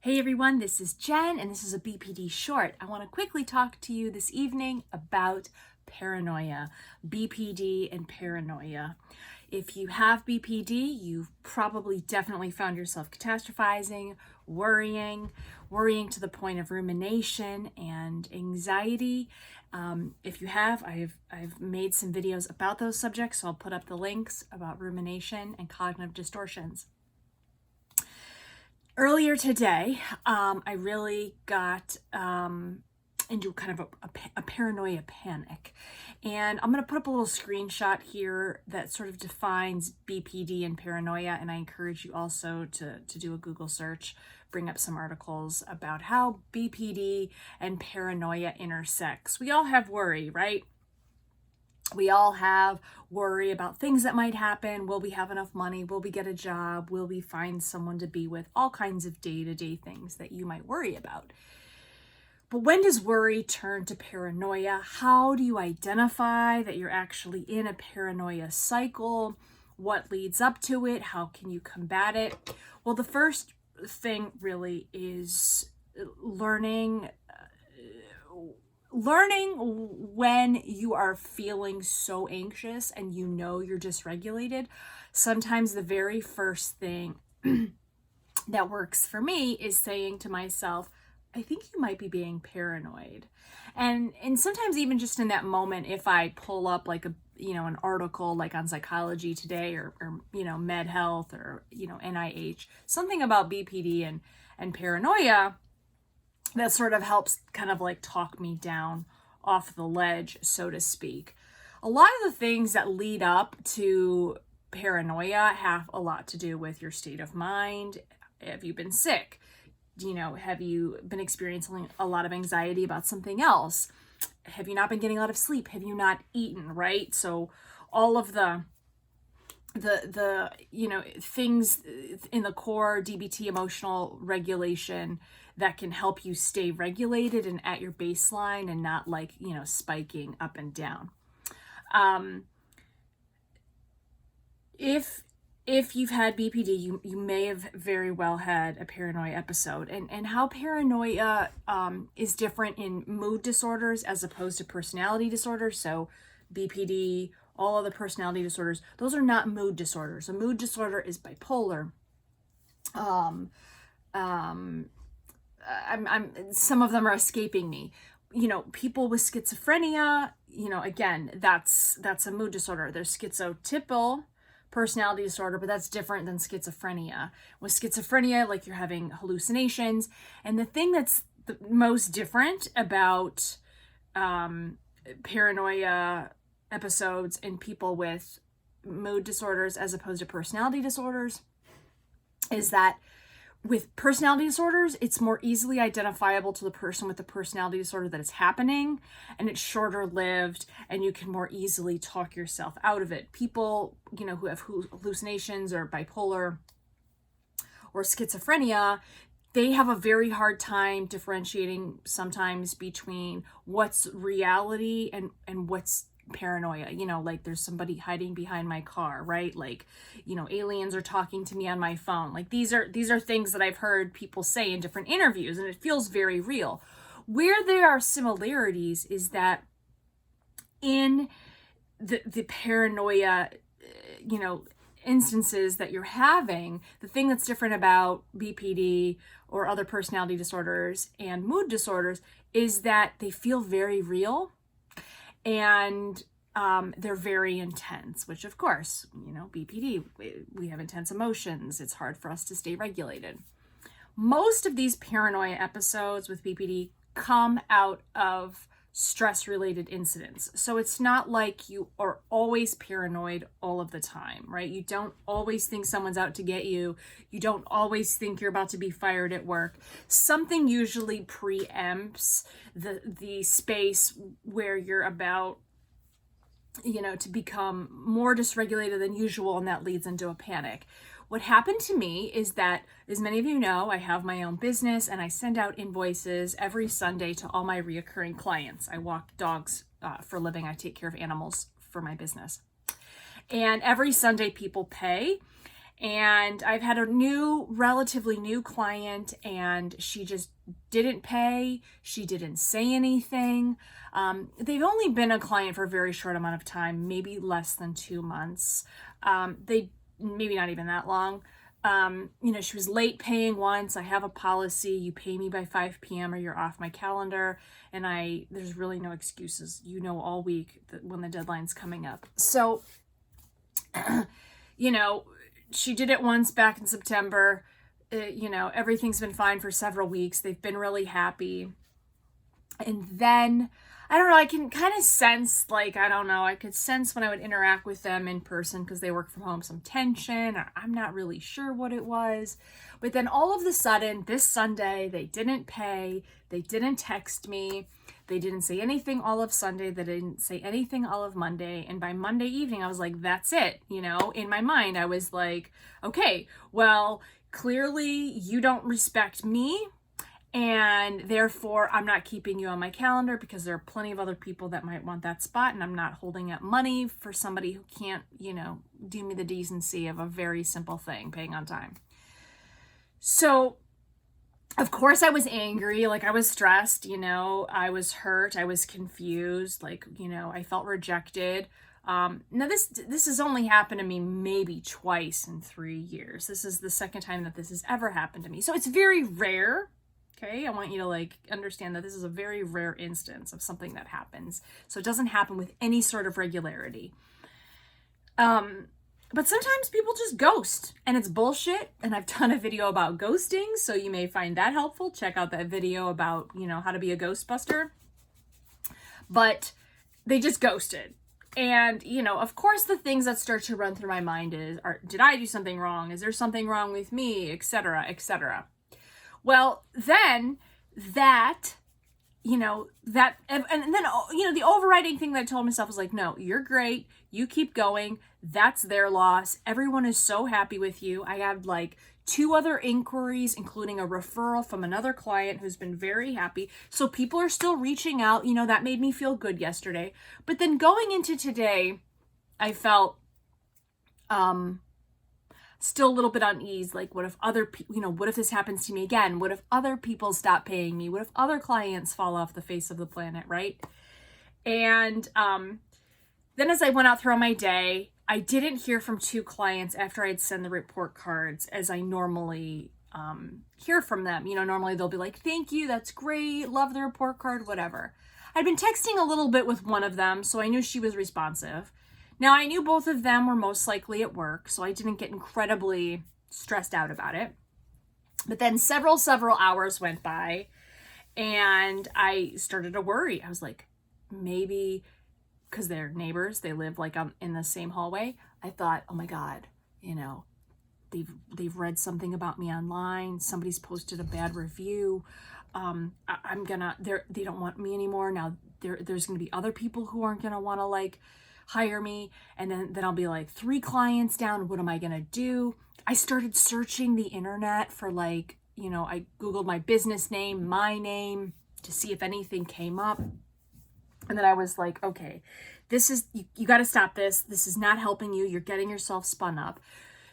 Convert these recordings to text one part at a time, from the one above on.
Hey everyone, this is Jen and this is a BPD short. I want to quickly talk to you this evening about paranoia, BPD and paranoia. If you have BPD, you've probably definitely found yourself catastrophizing, worrying to the point of rumination and anxiety. If you have, I've made some videos about those subjects, so I'll put up the links about rumination and cognitive distortions. Earlier today, I really got into kind of a paranoia panic. And I'm going to put up a little screenshot here that sort of defines BPD and paranoia. And I encourage you also to do a Google search, bring up some articles about how BPD and paranoia intersects. We all have worry, right? We all have worry about things that might happen. Will we have enough money? Will we get a job? Will we find someone to be with? All kinds of day-to-day things that you might worry about. But when does worry turn to paranoia? How do you identify that you're actually in a paranoia cycle? What leads up to it? How can you combat it? Well, the first thing really is learning when you are feeling so anxious and you know you're dysregulated. Sometimes the very first thing that works for me is saying to myself, I think you might be being paranoid. And sometimes even just in that moment, if I pull up like an article like on Psychology Today or Med Health or NIH, something about BPD and paranoia, that sort of helps kind of like talk me down off the ledge, so to speak. A lot of the things that lead up to paranoia have a lot to do with your state of mind. Have you been sick? Have you been experiencing a lot of anxiety about something else? Have you not been getting a lot of sleep? Have you not eaten, right? So all of the things in the core DBT emotional regulation that can help you stay regulated and at your baseline and not like, spiking up and down. If you've had BPD, you may have very well had a paranoia episode, and how paranoia is different in mood disorders as opposed to personality disorders. So BPD, all other personality disorders, those are not mood disorders. A mood disorder is bipolar. Some of them are escaping me. People with schizophrenia, again, that's a mood disorder. There's schizotypal personality disorder, but that's different than schizophrenia. With schizophrenia, like you're having hallucinations. And the thing that's the most different about paranoia episodes in people with mood disorders as opposed to personality disorders is that with personality disorders, it's more easily identifiable to the person with the personality disorder that it's happening, and it's shorter lived, and you can more easily talk yourself out of it. People, who have hallucinations or bipolar or schizophrenia, they have a very hard time differentiating sometimes between what's reality and what's paranoia. Like there's somebody hiding behind my car, right? Like, aliens are talking to me on my phone. Like these are things that I've heard people say in different interviews, and it feels very real. Where there are similarities is that in the paranoia, instances that you're having, the thing that's different about BPD or other personality disorders and mood disorders is that they feel very real. And they're very intense, which of course, BPD, we have intense emotions. It's hard for us to stay regulated. Most of these paranoia episodes with BPD come out of stress-related incidents. So it's not like you are always paranoid all of the time, right? You don't always think someone's out to get you. You don't always think you're about to be fired at work. Something usually preempts the space where you're about, to become more dysregulated than usual, and that leads into a panic. What happened to me is that, as many of you know, I have my own business and I send out invoices every Sunday to all my reoccurring clients. I walk dogs for a living. I take care of animals for my business. And every Sunday people pay. And I've had a relatively new client, and she just didn't pay. She didn't say anything. They've only been a client for a very short amount of time, maybe less than 2 months. Maybe not even that long. She was late paying once. I have a policy. You pay me by 5 p.m. or you're off my calendar. And there's really no excuses, all week when the deadline's coming up. So, she did it once back in September. Everything's been fine for several weeks. They've been really happy. And then, I don't know, I can kind of sense, I could sense when I would interact with them in person, because they work from home, some tension, or I'm not really sure what it was. But then all of a sudden, this Sunday, they didn't pay. They didn't text me. They didn't say anything all of Sunday. They didn't say anything all of Monday. And by Monday evening, I was like, that's it. In my mind, I was like, okay, well, clearly you don't respect me. And therefore, I'm not keeping you on my calendar, because there are plenty of other people that might want that spot. And I'm not holding up money for somebody who can't, do me the decency of a very simple thing, paying on time. So, of course, I was angry. I was stressed, I was hurt. I was confused. I felt rejected. Now this has only happened to me maybe twice in 3 years. This is the second time that this has ever happened to me. So it's very rare. Okay. I want you to understand that this is a very rare instance of something that happens. So it doesn't happen with any sort of regularity. But sometimes people just ghost, and it's bullshit. And I've done a video about ghosting, so you may find that helpful. Check out that video about, how to be a ghostbuster. But they just ghosted. And, of course, the things that start to run through my mind did I do something wrong? Is there something wrong with me? Et cetera, et cetera. Well, then that, and then, the overriding thing that I told myself was no, you're great. You keep going. That's their loss. Everyone is so happy with you. I had 2 other inquiries, including a referral from another client who's been very happy. So people are still reaching out. That made me feel good yesterday. But then going into today, I felt, still a little bit uneasy. What if what if this happens to me again? What if other people stop paying me? What if other clients fall off the face of the planet, right? And then as I went out throughout my day, I didn't hear from 2 clients after I'd send the report cards as I normally hear from them. Normally they'll be like, thank you, that's great, love the report card, whatever. I'd been texting a little bit with one of them, so I knew she was responsive. Now, I knew both of them were most likely at work, so I didn't get incredibly stressed out about it. But then several hours went by, and I started to worry. I was like, maybe, because they're neighbors, they live in the same hallway. I thought, oh my God, they've read something about me online. Somebody's posted a bad review. They don't want me anymore. Now there's going to be other people who aren't going to want to hire me. And then I'll be 3 clients down. What am I going to do? I started searching the internet for I Googled my business name, my name, to see if anything came up. And then I was like, okay, this is, you got to stop this. This is not helping you. You're getting yourself spun up.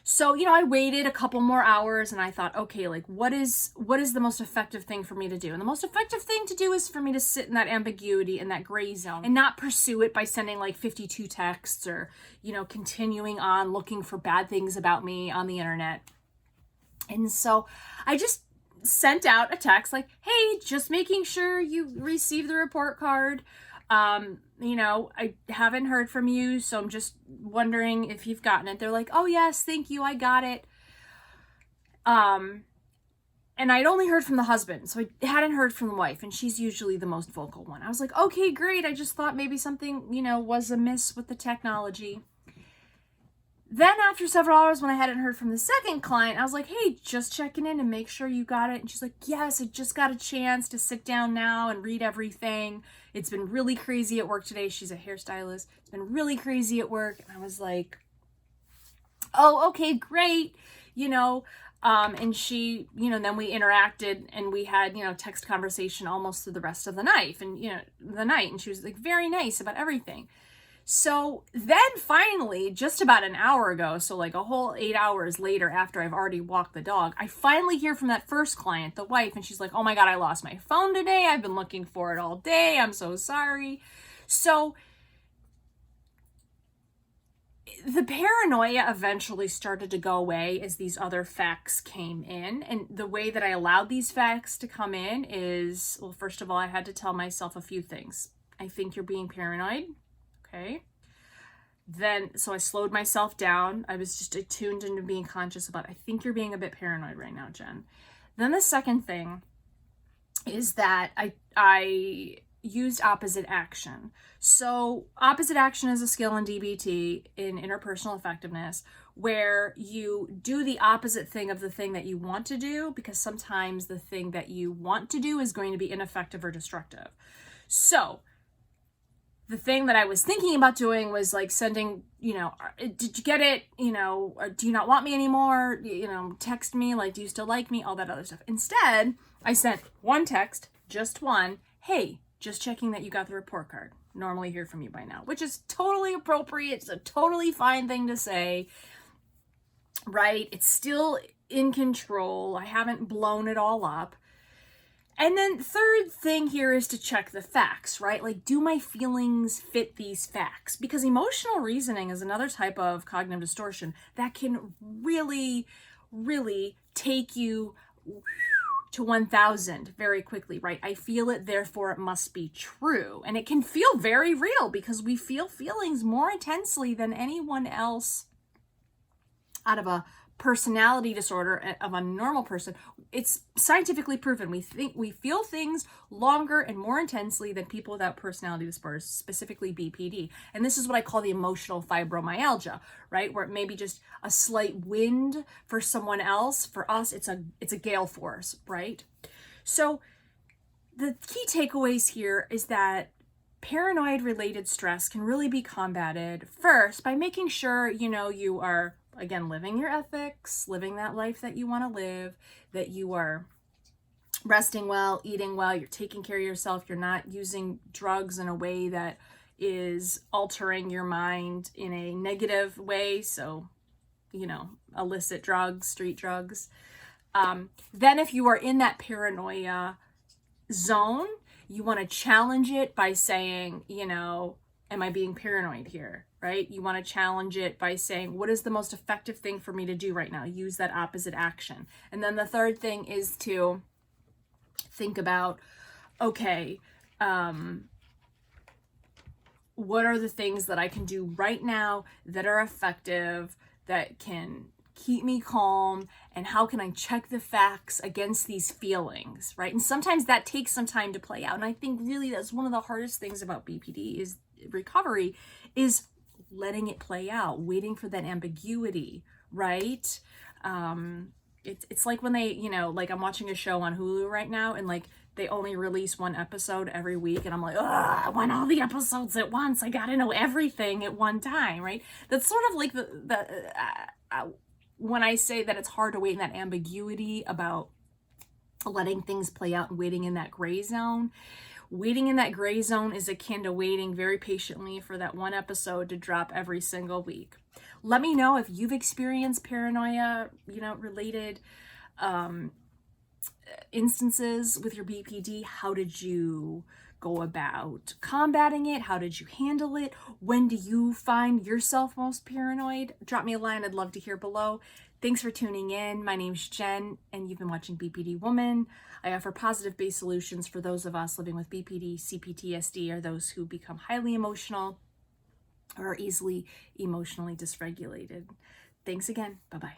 So, I waited a couple more hours, and I thought, okay, what is the most effective thing for me to do? And the most effective thing to do is for me to sit in that ambiguity, in that gray zone, and not pursue it by sending 52 texts or, continuing on looking for bad things about me on the internet. And so I just sent out a text hey, just making sure you received the report card. I haven't heard from you, so I'm just wondering if you've gotten it. They're like, oh yes, thank you, I got it. And I'd only heard from the husband, so I hadn't heard from the wife, and she's usually the most vocal one. I was like, okay, great. I just thought maybe something, was amiss with the technology. Then after several hours, when I hadn't heard from the second client, I was like, hey, just checking in and make sure you got it. And she's like, yes, I just got a chance to sit down now and read everything. It's been really crazy at work today. She's a hairstylist. It's been really crazy at work. And I was like, oh, okay, great. And she, then we interacted, and we had, text conversation almost through the rest of the night. And, and she was very nice about everything. So then finally, just about an hour ago, so like a whole 8 hours later after I've already walked the dog, I finally hear from that first client, the wife, and she's like, oh my God, I lost my phone today. I've been looking for it all day. I'm so sorry. So the paranoia eventually started to go away as these other facts came in. And the way that I allowed these facts to come in is, well, first of all, I had to tell myself a few things. I think you're being paranoid. Okay. Then, so I slowed myself down. I was just attuned into being conscious about, I think you're being a bit paranoid right now, Jen. Then the second thing is that I used opposite action. So opposite action is a skill in DBT, in interpersonal effectiveness, where you do the opposite thing of the thing that you want to do, because sometimes the thing that you want to do is going to be ineffective or destructive. So the thing that I was thinking about doing was like sending, did you get it? Do you not want me anymore? Text me, like, do you still like me? All that other stuff. Instead, I sent one text, just one. Hey, just checking that you got the report card. Normally hear from you by now, which is totally appropriate. It's a totally fine thing to say, right? It's still in control. I haven't blown it all up. And then third thing here is to check the facts, right? Like, do my feelings fit these facts? Because emotional reasoning is another type of cognitive distortion that can really, really take you to 1000 very quickly, right? I feel it, therefore it must be true. And it can feel very real because we feel feelings more intensely than anyone else out of a personality disorder of a normal person. It's scientifically proven. We feel things longer and more intensely than people without personality disorders, specifically BPD. And this is what I call the emotional fibromyalgia, right? Where it may be just a slight wind for someone else. For us, it's a gale force, right? So the key takeaways here is that paranoid related stress can really be combated first by making sure, you are, again, living your ethics, living that life that you want to live, that you are resting well, eating well, you're taking care of yourself, you're not using drugs in a way that is altering your mind in a negative way. So, illicit drugs, street drugs. Then if you are in that paranoia zone, you want to challenge it by saying, am I being paranoid here? Right? You want to challenge it by saying, what is the most effective thing for me to do right now? Use that opposite action. And then the third thing is to think about, okay, what are the things that I can do right now that are effective, that can keep me calm, and how can I check the facts against these feelings, right? And sometimes that takes some time to play out. And I think really that's one of the hardest things about BPD is recovery, is letting it play out, waiting for that ambiguity, right? It's like when they, like I'm watching a show on Hulu right now, and like they only release one episode every week, and I'm like, I want all the episodes at once. I gotta know everything at one time, right? That's sort of like when I say that it's hard to wait in that ambiguity about letting things play out and waiting in that gray zone. Waiting in that gray zone is akin to waiting very patiently for that one episode to drop every single week. Let me know if you've experienced paranoia, related instances with your BPD. How did you go about combating it? How did you handle it? When do you find yourself most paranoid? Drop me a line. I'd love to hear below. Thanks for tuning in. My name's Jen, and you've been watching BPD Woman. I offer positive-based solutions for those of us living with BPD, CPTSD, or those who become highly emotional or are easily emotionally dysregulated. Thanks again. Bye-bye.